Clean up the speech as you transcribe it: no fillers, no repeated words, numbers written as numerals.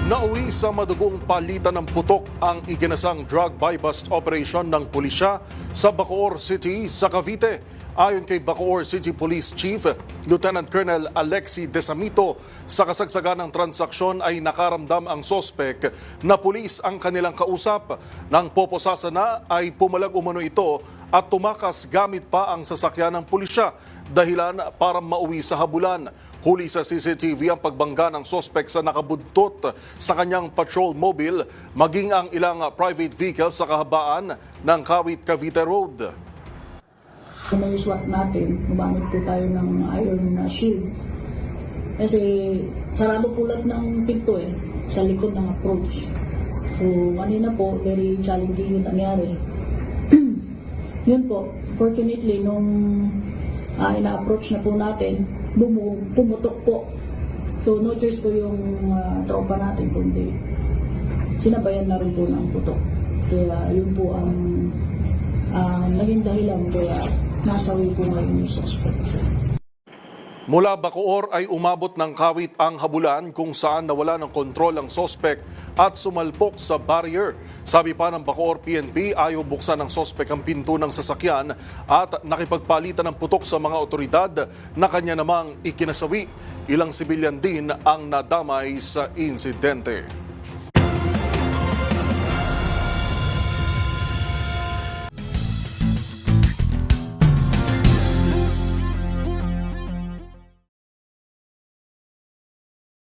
Nauwi sa madugong palitan ng putok ang iginasang drug buy-bust operation ng pulisya sa Bacoor City sa Cavite. Ayon kay Bacoor City Police Chief Lieutenant Colonel Alexi Desamito, sa kasagsagan ng transaksyon ay nakaramdam ang sospek na pulis ang kanilang kausap. Nang poposasa na ay pumalag umano ito at tumakas gamit pa ang sasakyan ng pulisya, dahilan para mauwi sa habulan. Huli sa CCTV ang pagbangga ng sospek sa nakabuntot sa kanyang patrol mobile, maging ang ilang private vehicle sa kahabaan ng Kawit-Cavite Road. Kung may SWAT natin, gumamit po tayo ng iron shield. Kasi sarado po lahat ng pinto sa likod ng approach. So kanina po, very challenging yung nangyari. Yun po, fortunately, nung ina-approach na po natin, pumutok po. So no choice po yung tropa natin, kundi sinabayan na rin po ng putok. Kaya yun po ang naging dahilan kaya nasawi po ngayon yung suspect. Mula Bacoor ay umabot ng Kawit ang habulan kung saan nawala ng kontrol ang sospek at sumalpok sa barrier. Sabi pa ng Bacoor PNP, ayaw buksan ng sospek ang pinto ng sasakyan at nakipagpalitan ng putok sa mga otoridad na kanya namang ikinasawi. Ilang sibilyan din ang nadamay sa insidente.